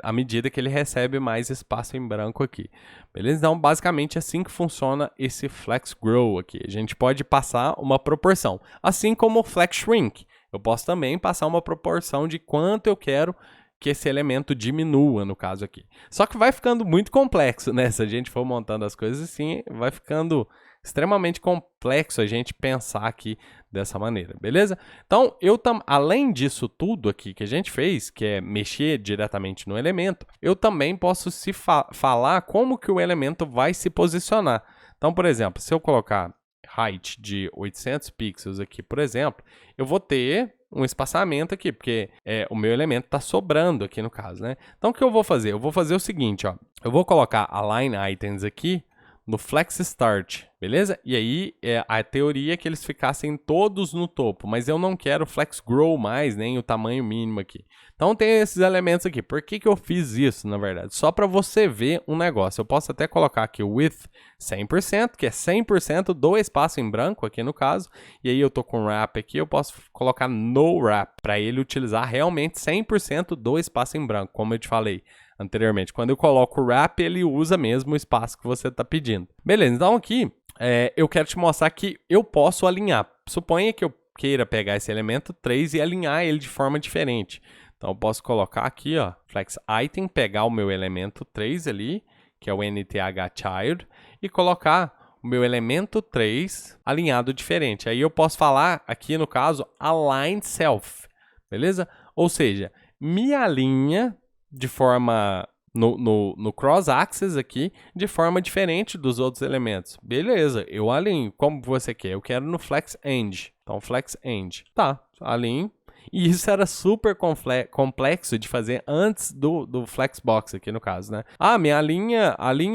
à medida que ele recebe mais espaço em branco aqui. Beleza? Então, basicamente, assim que funciona esse Flex Grow aqui. A gente pode passar uma proporção, assim como o Flex Shrink. Eu posso também passar uma proporção de quanto eu quero que esse elemento diminua, no caso aqui. Só que vai ficando muito complexo, né? Se a gente for montando as coisas assim, vai ficando extremamente complexo a gente pensar aqui dessa maneira, beleza? Então, além disso tudo aqui que a gente fez, que é mexer diretamente no elemento, eu também posso falar como que o elemento vai se posicionar. Então, por exemplo, se eu colocar height de 800 pixels aqui, por exemplo, eu vou ter um espaçamento aqui, porque o meu elemento está sobrando aqui no caso, né? Então, o que eu vou fazer? Eu vou fazer o seguinte, ó. Eu vou colocar align items aqui no flex start, beleza? E aí, a teoria é que eles ficassem todos no topo, mas eu não quero flex grow mais, nem o tamanho mínimo aqui. Então, tem esses elementos aqui. Por que que eu fiz isso, na verdade? Só para você ver um negócio. Eu posso até colocar aqui o width 100%, que é 100% do espaço em branco aqui no caso. E aí eu tô com wrap aqui, eu posso colocar no wrap, para ele utilizar realmente 100% do espaço em branco, como eu te falei anteriormente. Quando eu coloco o wrap, ele usa mesmo o espaço que você está pedindo. Beleza, então aqui eu quero te mostrar que eu posso alinhar. Suponha que eu queira pegar esse elemento 3 e alinhar ele de forma diferente. Então eu posso colocar aqui, ó, flex item, pegar o meu elemento 3 ali, que é o NTH child, e colocar o meu elemento 3 alinhado diferente. Aí eu posso falar aqui no caso align self, beleza? Ou seja, me alinha de forma no cross-axis aqui, de forma diferente dos outros elementos. Beleza, eu alinho como você quer. Eu quero no flex end. Então, flex end. Tá, alinho. E isso era super complexo de fazer antes do Flexbox aqui no caso, né? Ah, me alinha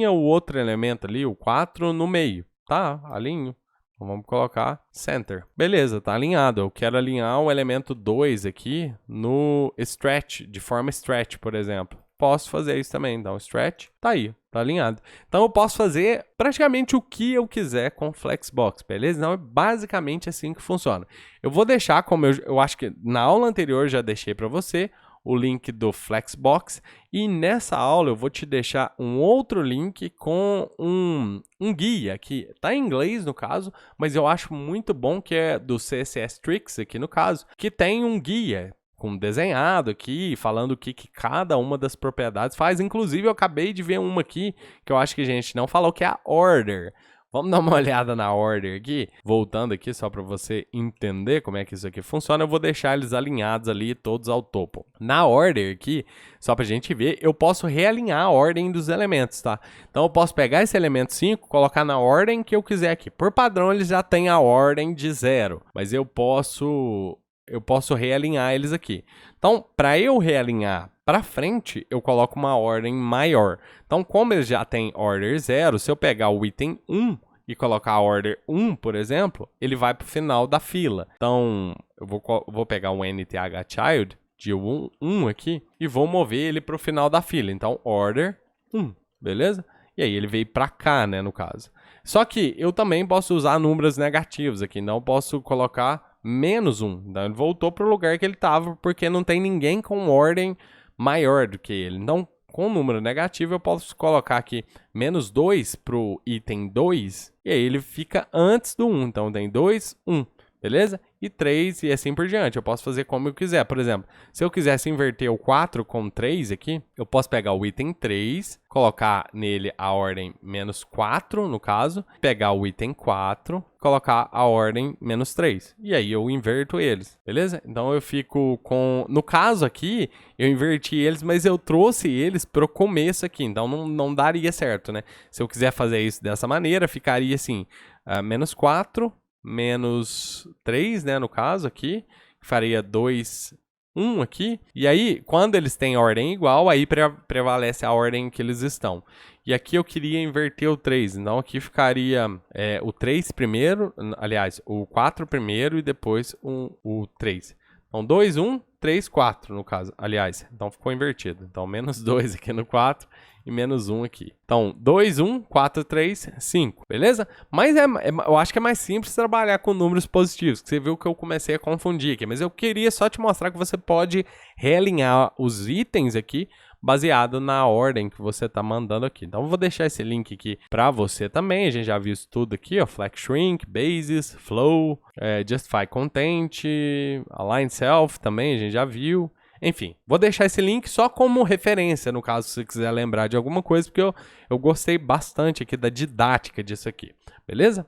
o outro elemento ali, o 4, no meio. Tá, alinho. Então, vamos colocar center. Beleza, tá alinhado. Eu quero alinhar o elemento 2 aqui no stretch, de forma stretch, por exemplo. Posso fazer isso também. Então, stretch, tá aí, tá alinhado. Então, eu posso fazer praticamente o que eu quiser com o Flexbox, beleza? Então, é basicamente assim que funciona. Eu vou deixar, como eu acho que na aula anterior eu já deixei para você, o link do Flexbox, e nessa aula eu vou te deixar um outro link com um guia que tá em inglês no caso, mas eu acho muito bom, que é do CSS Tricks aqui no caso, que tem um guia com desenhado aqui, falando o que cada uma das propriedades faz. Inclusive eu acabei de ver uma aqui que eu acho que a gente não falou, que é a order. Vamos dar uma olhada na order aqui, voltando aqui só para você entender como é que isso aqui funciona. Eu vou deixar eles alinhados ali, todos ao topo. Na order aqui, só para a gente ver, eu posso realinhar a ordem dos elementos, tá? Então eu posso pegar esse elemento 5, colocar na ordem que eu quiser aqui. Por padrão, eles já têm a ordem de 0, mas eu posso realinhar eles aqui. Então, para eu realinhar para frente, eu coloco uma ordem maior. Então, como eles já têm order 0, se eu pegar o item 1 e colocar a order 1, por exemplo, ele vai para o final da fila. Então, eu vou pegar o NTH child de 1 aqui e vou mover ele para o final da fila. Então, order 1, beleza? E aí ele veio para cá, né, no caso. Só que eu também posso usar números negativos aqui. Então, eu posso colocar menos 1. Então, ele voltou para o lugar que ele estava, porque não tem ninguém com ordem maior do que ele. Então, com o número negativo, eu posso colocar aqui menos 2 para o item 2, e aí ele fica antes do 1. Então, tem 2, 1, beleza? e 3 e assim por diante. Eu posso fazer como eu quiser. Por exemplo, se eu quisesse inverter o 4 com 3 aqui, eu posso pegar o item 3, colocar nele a ordem menos 4, no caso, pegar o item 4, colocar a ordem menos 3. E aí eu inverto eles, beleza? Então eu fico com... No caso aqui, eu inverti eles, mas eu trouxe eles pro começo aqui. Então não daria certo, né? Se eu quiser fazer isso dessa maneira, ficaria assim, menos 4, menos 3, né, no caso aqui, faria 2, 1 aqui, e aí, quando eles têm ordem igual, aí prevalece a ordem que eles estão. E aqui eu queria inverter o 3, então aqui ficaria o 3 primeiro, aliás, o 4 primeiro e depois o 3. Então, 2, 1, 3, 4 no caso, aliás, então ficou invertido. Então, menos 2 aqui no 4 e menos 1 aqui. Então, 2, 1, 4, 3, 5, beleza? Mas eu acho que é mais simples trabalhar com números positivos, que você viu que eu comecei a confundir aqui. Mas eu queria só te mostrar que você pode realinhar os itens aqui baseado na ordem que você está mandando aqui. Então, eu vou deixar esse link aqui para você também. A gente já viu isso tudo aqui, ó, Flex Shrink, Basis, Flow, Justify Content, Align Self também, a gente já viu. Enfim, vou deixar esse link só como referência, no caso, se você quiser lembrar de alguma coisa, porque eu gostei bastante aqui da didática disso aqui, beleza?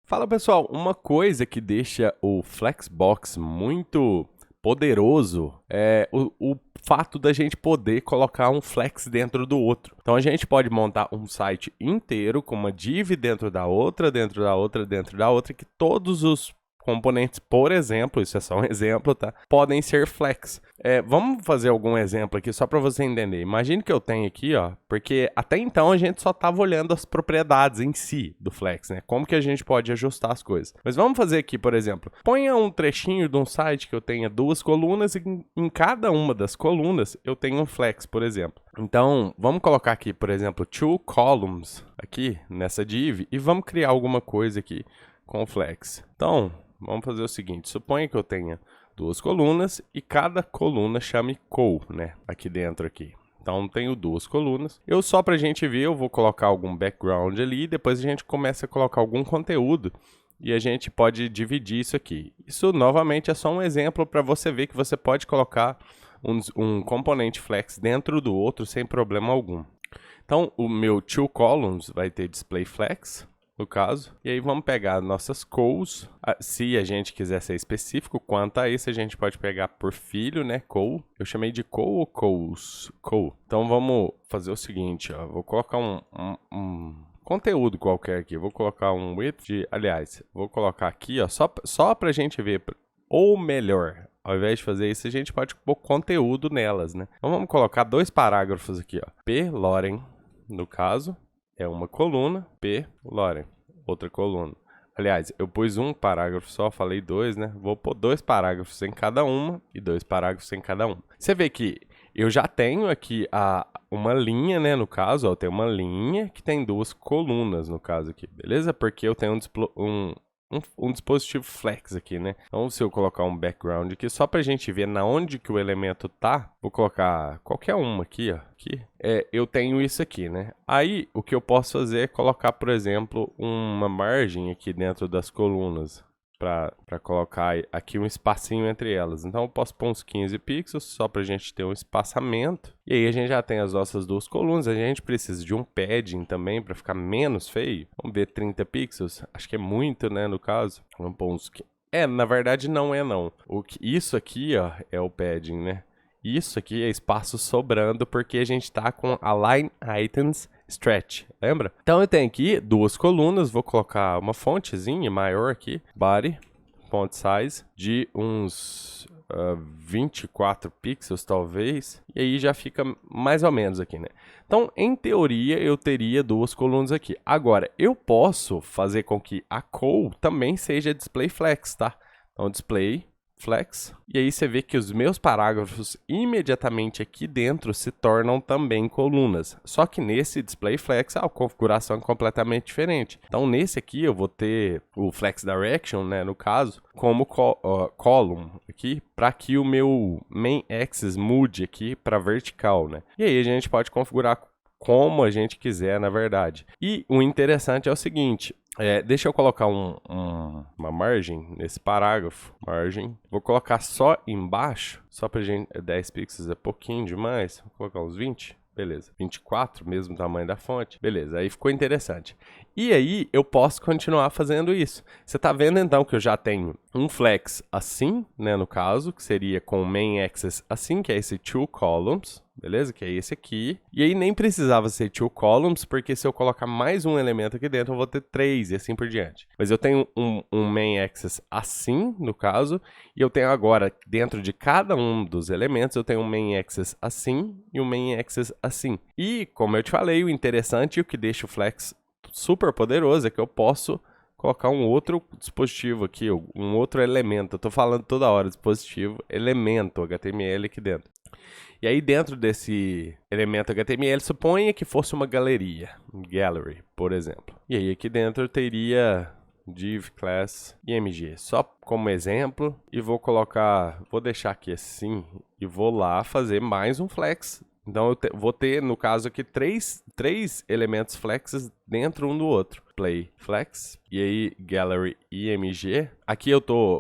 Fala, pessoal, uma coisa que deixa o Flexbox muito poderoso é o fato da gente poder colocar um flex dentro do outro. Então a gente pode montar um site inteiro com uma div dentro da outra, dentro da outra, dentro da outra, que todos os componentes, por exemplo, isso é só um exemplo, tá? Podem ser flex. Vamos fazer algum exemplo aqui só para você entender. Imagine que eu tenho aqui, ó, porque até então a gente só estava olhando as propriedades em si do flex, né? Como que a gente pode ajustar as coisas. Mas vamos fazer aqui, por exemplo, ponha um trechinho de um site que eu tenha 2 colunas e em cada uma das colunas eu tenho um flex, por exemplo. Então, vamos colocar aqui, por exemplo, 2 columns aqui nessa div e vamos criar alguma coisa aqui com o flex. Então, vamos fazer o seguinte, suponha que eu tenha 2 colunas e cada coluna chame col, né? Aqui dentro aqui. Então, tenho 2 colunas. Só pra gente ver, eu vou colocar algum background ali, depois a gente começa a colocar algum conteúdo e a gente pode dividir isso aqui. Isso, novamente, é só um exemplo para você ver que você pode colocar um componente flex dentro do outro sem problema algum. Então, o meu 2 columns vai ter display flex, no caso. E aí vamos pegar nossas cols. Se a gente quiser ser específico quanto a isso, a gente pode pegar por filho, né? Col. Eu chamei de col ou cols? Col. Então vamos fazer o seguinte, ó. Vou colocar um conteúdo qualquer aqui. Vou colocar um width de... Aliás, vou colocar aqui, ó, só pra gente ver. Ou melhor, ao invés de fazer isso, a gente pode pôr conteúdo nelas, né? Então vamos colocar 2 parágrafos aqui, ó. P. Loren, no caso. É uma coluna, P, Loren, outra coluna. Aliás, eu pus um parágrafo só, falei 2, né? Vou pôr 2 parágrafos em cada uma e 2 parágrafos em cada uma. Você vê que eu já tenho aqui uma linha, né? No caso, ó, eu tenho uma linha que tem 2 colunas, no caso aqui, beleza? Porque eu tenho um dispositivo flex aqui, né? Então, se eu colocar um background aqui, só pra gente ver na onde que o elemento tá, vou colocar qualquer uma aqui, ó. Aqui, eu tenho isso aqui, né? Aí, o que eu posso fazer é colocar, por exemplo, uma margem aqui dentro das colunas, para colocar aqui um espacinho entre elas. Então, eu posso pôr uns 15 pixels, só pra gente ter um espaçamento. E aí, a gente já tem as nossas 2 colunas. A gente precisa de um padding também, para ficar menos feio. Vamos ver 30 pixels. Acho que é muito, né, no caso. Vamos pôr uns... na verdade, não é, não. Isso aqui, ó, é o padding, né? Isso aqui é espaço sobrando, porque a gente tá com Align Items Stretch, lembra? Então eu tenho aqui 2 colunas, vou colocar uma fontezinha maior aqui, body, font size, de uns 24 pixels talvez, e aí já fica mais ou menos aqui, né? Então, em teoria, eu teria 2 colunas aqui. Agora, eu posso fazer com que a col também seja display flex, tá? Então, display flex, e aí você vê que os meus parágrafos imediatamente aqui dentro se tornam também colunas. Só que nesse display flex a configuração é completamente diferente. Então nesse aqui eu vou ter o flex direction, né, no caso, como column aqui, para que o meu main axis mude aqui para vertical, né? E aí a gente pode configurar como a gente quiser, na verdade. E o interessante é o seguinte, deixa eu colocar uma margem nesse parágrafo, margem, vou colocar só embaixo, só pra gente, 10 pixels é pouquinho demais, vou colocar uns 20. Beleza, 24, mesmo tamanho da fonte. Beleza, aí ficou interessante. E aí, eu posso continuar fazendo isso. Você tá vendo, então, que eu já tenho um flex assim, né, no caso, que seria com o main axis assim, que é esse two columns, beleza? Que é esse aqui. E aí, nem precisava ser two columns, porque se eu colocar mais um elemento aqui dentro, eu vou ter 3 e assim por diante. Mas eu tenho um main axis assim, no caso, e eu tenho agora, dentro de cada um dos elementos, eu tenho um main axis assim e um main axis assim. E, como eu te falei, o interessante e o que deixa o flex super poderoso é que eu posso colocar um outro dispositivo aqui, um outro elemento. Eu tô falando toda hora dispositivo, elemento HTML aqui dentro. E aí dentro desse elemento HTML, suponha que fosse uma galeria, gallery, por exemplo. E aí aqui dentro eu teria div, class, img, só como exemplo, e vou deixar aqui assim, e vou lá fazer mais um flex. Então, eu vou ter, no caso aqui, três elementos flexes dentro um do outro. Play flex, e aí gallery img. Aqui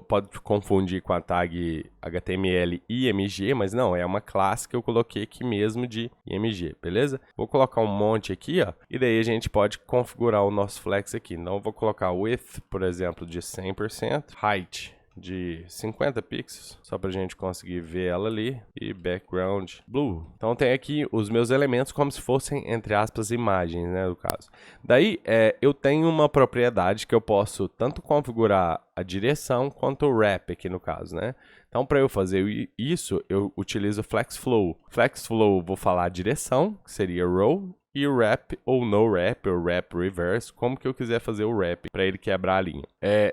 pode confundir com a tag HTML img, mas não, é uma classe que eu coloquei aqui mesmo de img, beleza? Vou colocar um monte aqui, ó, e daí a gente pode configurar o nosso flex aqui. Então, eu vou colocar width, por exemplo, de 100%, height de 50 pixels, só pra gente conseguir ver ela ali, e background blue. Então tem aqui os meus elementos como se fossem, entre aspas, imagens, né, no caso. Daí, eu tenho uma propriedade que eu posso tanto configurar a direção quanto o wrap aqui no caso, né? Então, para eu fazer isso, eu utilizo FlexFlow. FlexFlow, vou falar a direção, que seria row, e o wrap ou no wrap, ou wrap reverse, como que eu quiser fazer o wrap para ele quebrar a linha.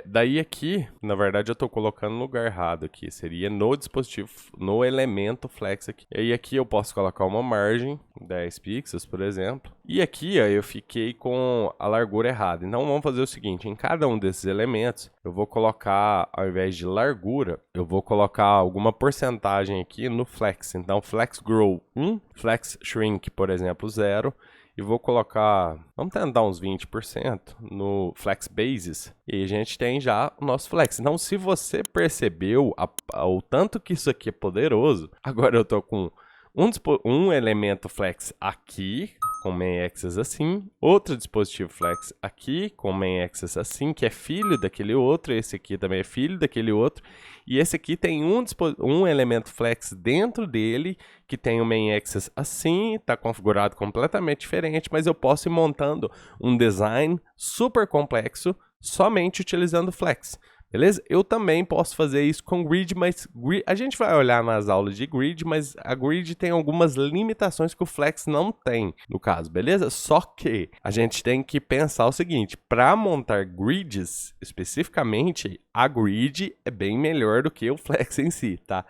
Daí aqui, na verdade eu estou colocando no lugar errado aqui, seria no dispositivo, no elemento flex aqui. E aí aqui eu posso colocar uma margem, 10 pixels, por exemplo. E aqui, ó, eu fiquei com a largura errada. Então vamos fazer o seguinte, em cada um desses elementos, eu vou colocar, ao invés de largura, eu vou colocar alguma porcentagem aqui no flex. Então flex grow 1, flex shrink, por exemplo, 0. E vou colocar, vamos tentar uns 20% no Flex Basis. E a gente tem já o nosso Flex. Então, se você percebeu o tanto que isso aqui é poderoso, agora eu tô com um elemento Flex aqui, com main axis assim, outro dispositivo Flex aqui, com main axis assim, que é filho daquele outro, esse aqui também é filho daquele outro, e esse aqui tem um elemento Flex dentro dele, que tem o main axis assim, está configurado completamente diferente, mas eu posso ir montando um design super complexo somente utilizando Flex. Beleza? Eu também posso fazer isso com Grid, mas a gente vai olhar nas aulas de Grid, mas a Grid tem algumas limitações que o Flex não tem, no caso, beleza? Só que a gente tem que pensar o seguinte, para montar grids especificamente, a Grid é bem melhor do que o Flex em si, tá?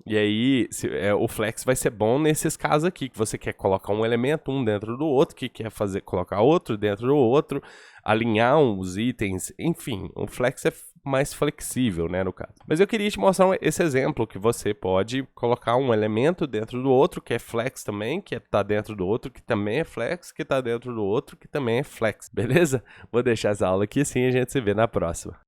E aí, o Flex vai ser bom nesses casos aqui, que você quer colocar um elemento um dentro do outro, que quer colocar outro dentro do outro, alinhar os itens, enfim, o Flex é mais flexível, né, no caso. Mas eu queria te mostrar esse exemplo, que você pode colocar um elemento dentro do outro, que é Flex também, que está dentro do outro, que também é Flex, que está dentro do outro, que também é Flex, beleza? Vou deixar essa aula aqui, assim a gente se vê na próxima.